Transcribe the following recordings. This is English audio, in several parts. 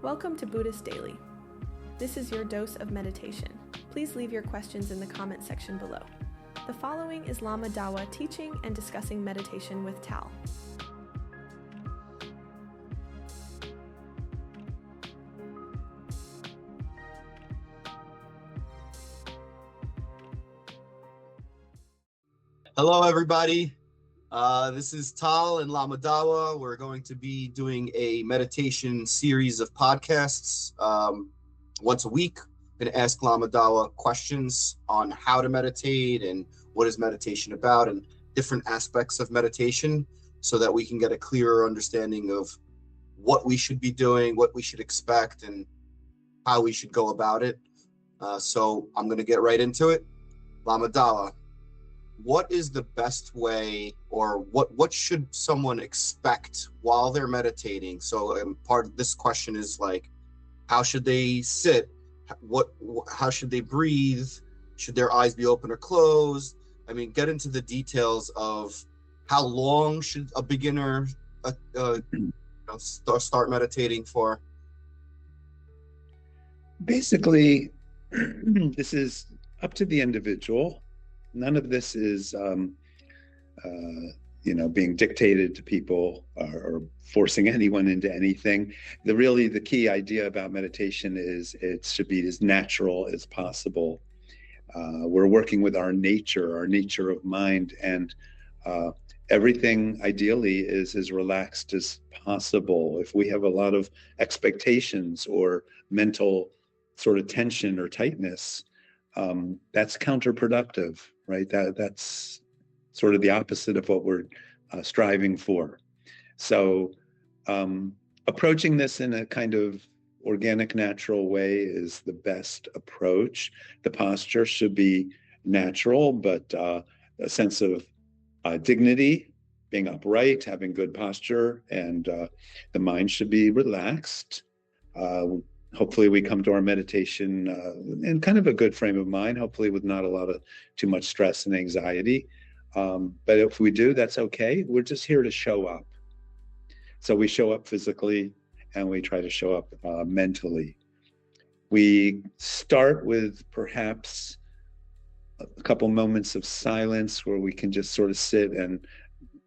Welcome to Buddhist Daily. This is your dose of meditation. Please leave your questions in the comment section below. The following is Lama Dawa teaching and discussing meditation with Tal. Hello, everybody. This is Tal and Lama Dawa. We're going to be doing a meditation series of podcasts once a week. I'm going to ask Lama Dawa questions on how to meditate and what is meditation about and different aspects of meditation so that we can get a clearer understanding of what we should be doing, what we should expect, and how we should go about it. So I'm going to get right into it. Lama Dawa, what is the best way, or what should someone expect while they're meditating? So part of this question is like, how should they sit? How should they breathe? Should their eyes be open or closed? I mean, get into the details of how long should a beginner start meditating for? Basically, this is up to the individual. None of this is, being dictated to people or forcing anyone into anything. The key idea about meditation is it should be as natural as possible. We're working with our nature of mind, and everything ideally is as relaxed as possible. If we have a lot of expectations or mental sort of tension or tightness, that's counterproductive, right? That's sort of the opposite of what we're striving for. So approaching this in a kind of organic, natural way is the best approach. The posture should be natural, but a sense of dignity, being upright, having good posture, and the mind should be relaxed. Hopefully we come to our meditation in kind of a good frame of mind, hopefully with not a lot of too much stress and anxiety. But if we do, that's okay. We're just here to show up. So we show up physically and we try to show up mentally. We start with perhaps a couple moments of silence where we can just sort of sit and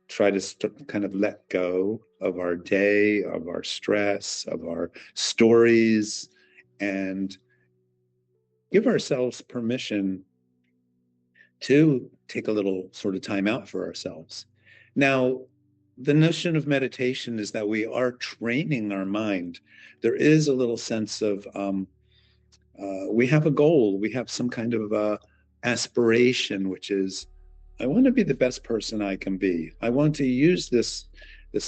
try to kind of let go of our day, of our stress, of our stories, and give ourselves permission to take a little sort of time out for ourselves. Now, the notion of meditation is that we are training our mind. There is a little sense of, we have a goal, we have some kind of aspiration, which is, I want to be the best person I can be. I want to use this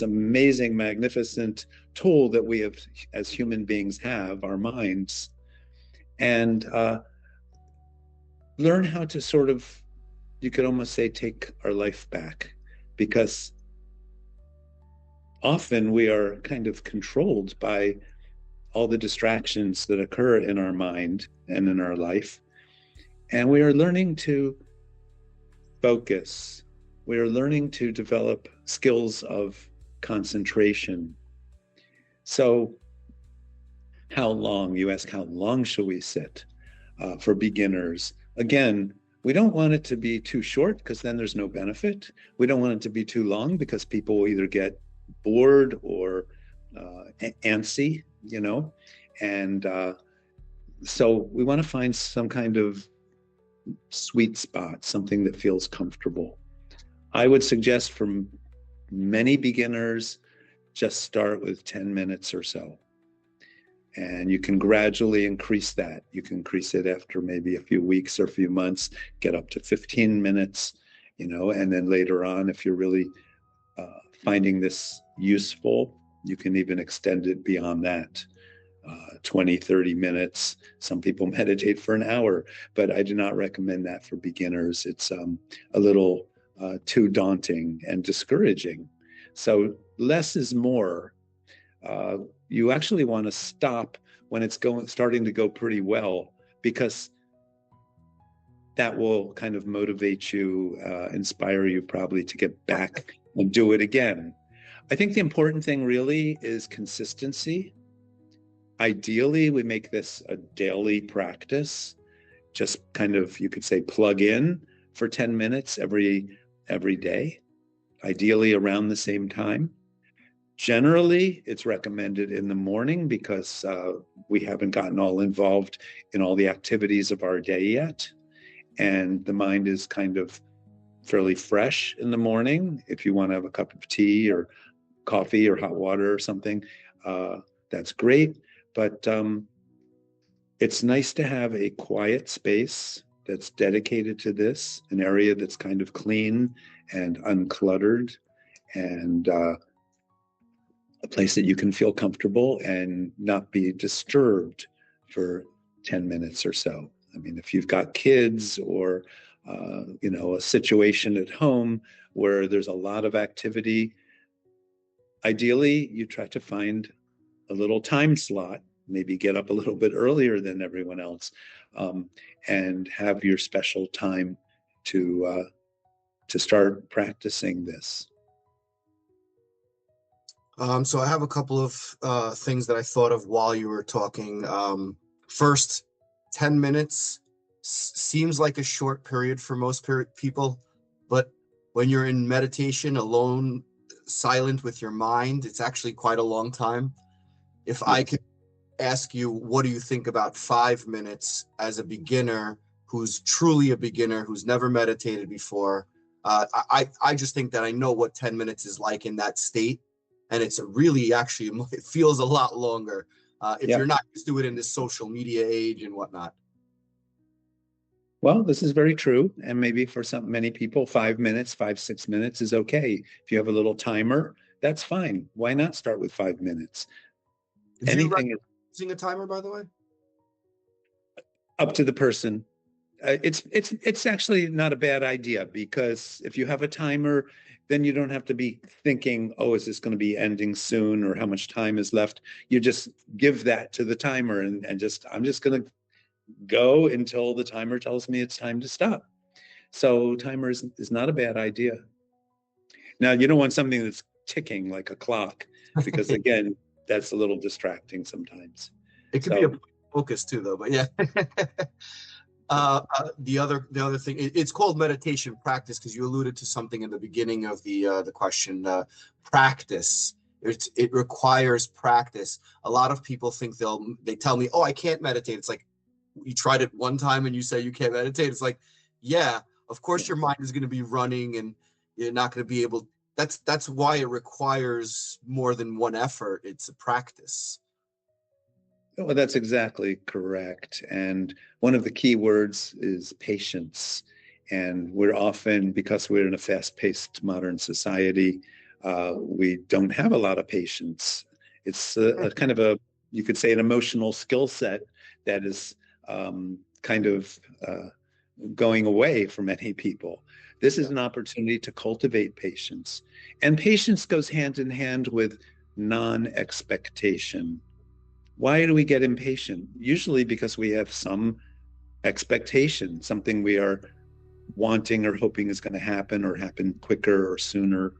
amazing, magnificent tool that we have as human beings have, our minds, and learn how to sort of, you could almost say, take our life back, because often we are kind of controlled by all the distractions that occur in our mind and in our life. And we are learning to focus. We are learning to develop skills of concentration. So how long? You ask, how long should we sit for beginners? Again, we don't want it to be too short because then there's no benefit. We don't want it to be too long because people will either get bored or antsy, and so we want to find some kind of sweet spot, something that feels comfortable. I would suggest for many beginners, just start with 10 minutes or so. And you can gradually increase that. You can increase it after maybe a few weeks or a few months, get up to 15 minutes, and then later on, if you're really finding this useful, you can even extend it beyond that. 20, 30 minutes. Some people meditate for an hour, but I do not recommend that for beginners. It's a little too daunting and discouraging. So less is more. You actually want to stop when it's starting to go pretty well, because that will kind of motivate you, inspire you probably to get back and do it again. I think the important thing really is consistency. Ideally, we make this a daily practice, just kind of, you could say, plug in for 10 minutes every day, ideally around the same time. Generally, it's recommended in the morning because we haven't gotten all involved in all the activities of our day yet. And the mind is kind of fairly fresh in the morning. If you want to have a cup of tea or coffee or hot water or something, that's great. But it's nice to have a quiet space that's dedicated to this, an area that's kind of clean and uncluttered, and a place that you can feel comfortable and not be disturbed for 10 minutes or so. I mean, if you've got kids or, a situation at home where there's a lot of activity, ideally, you try to find a little time slot, maybe get up a little bit earlier than everyone else, and have your special time to start practicing this. So I have a couple of things that I thought of while you were talking. First, 10 minutes seems like a short period for most people, but when you're in meditation alone, silent with your mind, it's actually quite a long time. If I could ask you, what do you think about 5 minutes as a beginner who's truly a beginner, who's never meditated before? I just think that I know what 10 minutes is like in that state. And it's it feels a lot longer if you're not used to it in this social media age and whatnot. Well, this is very true. And maybe for many people, 5 minutes, 6 minutes is okay. If you have a little timer, that's fine. Why not start with 5 minutes? Anything using a timer, by the way? Up to the person. It's actually not a bad idea, because if you have a timer, then you don't have to be thinking, oh, is this going to be ending soon, or how much time is left? You just give that to the timer and I'm just going to go until the timer tells me it's time to stop. So timer is not a bad idea. Now, you don't want something that's ticking like a clock, because again, that's a little distracting sometimes. It could be a focus too, though, but yeah. The other thing, it's called meditation practice because you alluded to something in the beginning of the question. Practice. It requires practice. A lot of people think they tell me, oh, I can't meditate. It's like, you tried it one time and you say you can't meditate. It's like, yeah, of course your mind is going to be running and you're not going to be able. That's why it requires more than one effort. It's a practice. Well, that's exactly correct. And one of the key words is patience. And we're often, because we're in a fast-paced modern society, we don't have a lot of patience. It's a kind of you could say, an emotional skill set that is kind of going away for many people. This is an opportunity to cultivate patience. And patience goes hand in hand with non-expectation. Why do we get impatient? Usually because we have some expectation, something we are wanting or hoping is going to happen or happen quicker or sooner.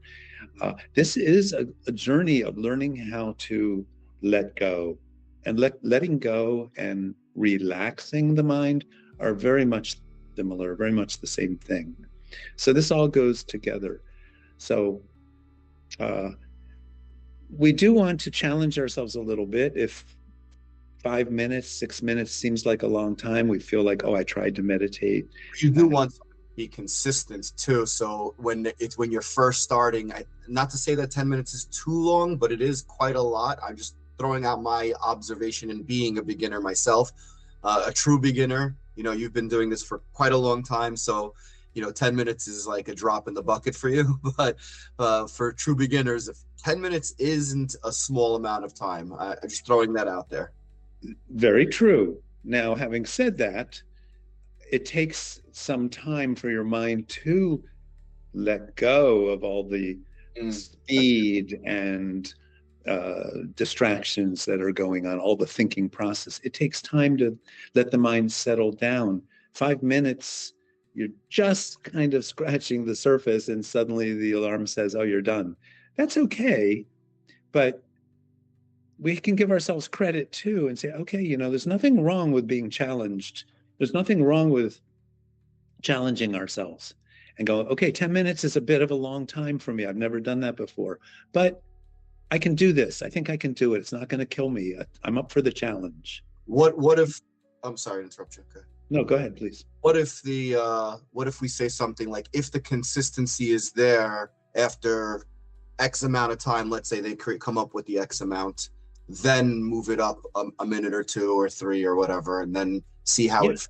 This is a journey of learning how to let go. And letting go and relaxing the mind are very much similar, very much the same thing. So this all goes together. So we do want to challenge ourselves a little bit. If 5 minutes, 6 minutes seems like a long time, we feel like, oh, I tried to meditate. You do want to be consistent too. So when you're first starting, not to say that 10 minutes is too long, but it is quite a lot. I'm just throwing out my observation and being a beginner myself, a true beginner. You've been doing this for quite a long time. So 10 minutes is like a drop in the bucket for you. But for true beginners, if 10 minutes isn't a small amount of time, I'm just throwing that out there. Very true. Now, having said that, it takes some time for your mind to let go of all the speed and distractions that are going on, all the thinking process. It takes time to let the mind settle down. 5 minutes, you're just kind of scratching the surface, and suddenly the alarm says, oh, you're done. That's okay, but we can give ourselves credit too and say, okay, there's nothing wrong with being challenged. There's nothing wrong with challenging ourselves and go, okay, 10 minutes is a bit of a long time for me. I've never done that before, but I can do this. I think I can do it. It's not going to kill me. I'm up for the challenge. What if, I'm sorry to interrupt you. Okay. No, go ahead, please. What if we say something like, if the consistency is there after X amount of time, let's say they come up with the X amount, then move it up a minute or two or three or whatever, and then see how it.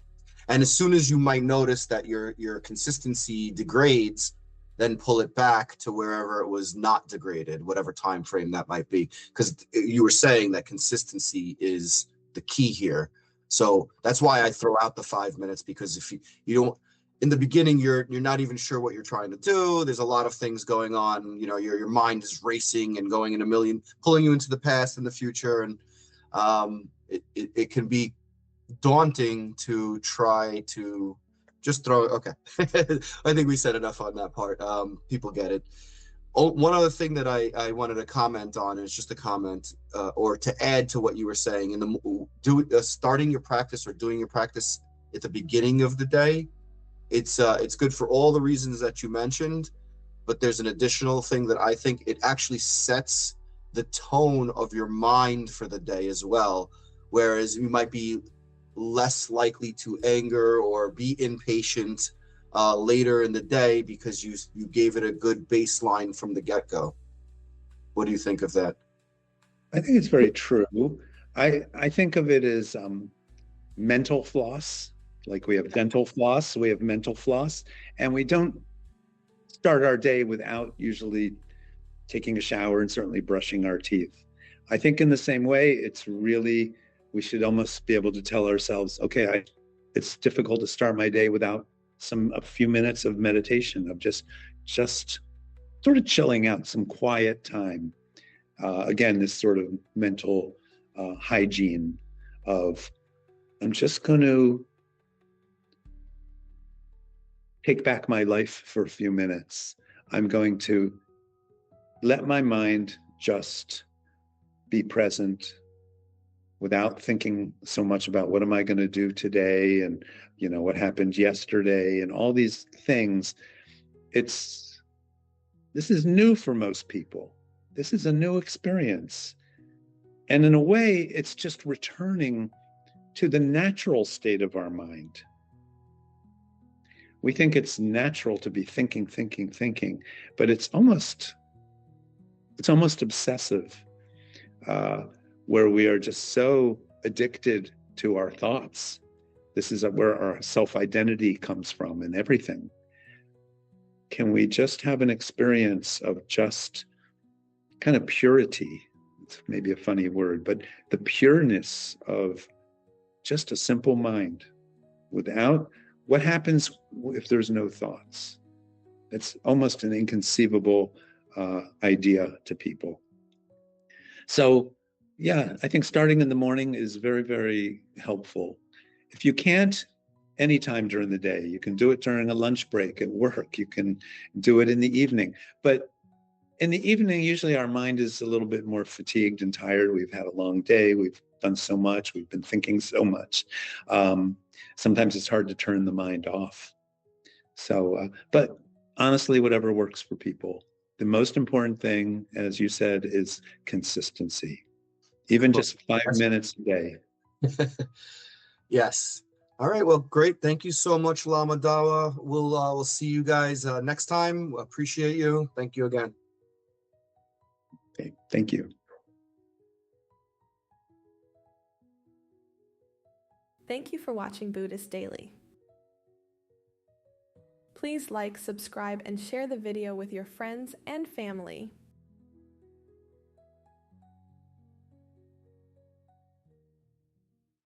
And as soon as you might notice that your consistency degrades, then pull it back to wherever it was not degraded, whatever time frame that might be. Because you were saying that consistency is the key here. So that's why I throw out the 5 minutes, because if you don't, in the beginning, you're not even sure what you're trying to do. There's a lot of things going on. Your mind is racing and going in a million, pulling you into the past and the future. And it can be daunting to try to just throw. Okay. I think we said enough on that part. People get it. One other thing that I wanted to comment on is just a comment or to add to what you were saying. Starting your practice or doing your practice at the beginning of the day, it's good for all the reasons that you mentioned, but there's an additional thing that I think it actually sets the tone of your mind for the day as well. Whereas you might be less likely to anger or be impatient later in the day because you gave it a good baseline from the get-go. What do you think of that? I think it's very true. I think of it as mental floss. Like we have dental floss, we have mental floss, and we don't start our day without usually taking a shower and certainly brushing our teeth. I think in the same way, we should almost be able to tell ourselves, okay, it's difficult to start my day without a few minutes of meditation, of just sort of chilling out, some quiet time. Again, this sort of mental hygiene of, I'm just going to take back my life for a few minutes. I'm going to let my mind just be present without thinking so much about what am I going to do today and what happened yesterday and all these things. This is new for most people. This is a new experience. And in a way, it's just returning to the natural state of our mind. We think it's natural to be thinking, but it's almost obsessive, where we are just so addicted to our thoughts. This is where our self-identity comes from and everything. Can we just have an experience of just kind of purity? It's maybe a funny word, but the pureness of just a simple mind without. What happens if there's no thoughts? It's almost an inconceivable idea to people. So, yeah, I think starting in the morning is very, very helpful. If you can't, anytime during the day, you can do it during a lunch break at work. You can do it in the evening. But in the evening, usually our mind is a little bit more fatigued and tired. We've had a long day. We've done so much. We've been thinking so much. Sometimes it's hard to turn the mind off. So, but honestly, whatever works for people. The most important thing, as you said, is consistency. Even just 5 minutes a day. Yes. All right. Well, great. Thank you so much, Lama Dawa. We'll see you guys next time. Appreciate you. Thank you again. Okay. Thank you. Thank you for watching Buddhist Daily. Please like, subscribe, and share the video with your friends and family.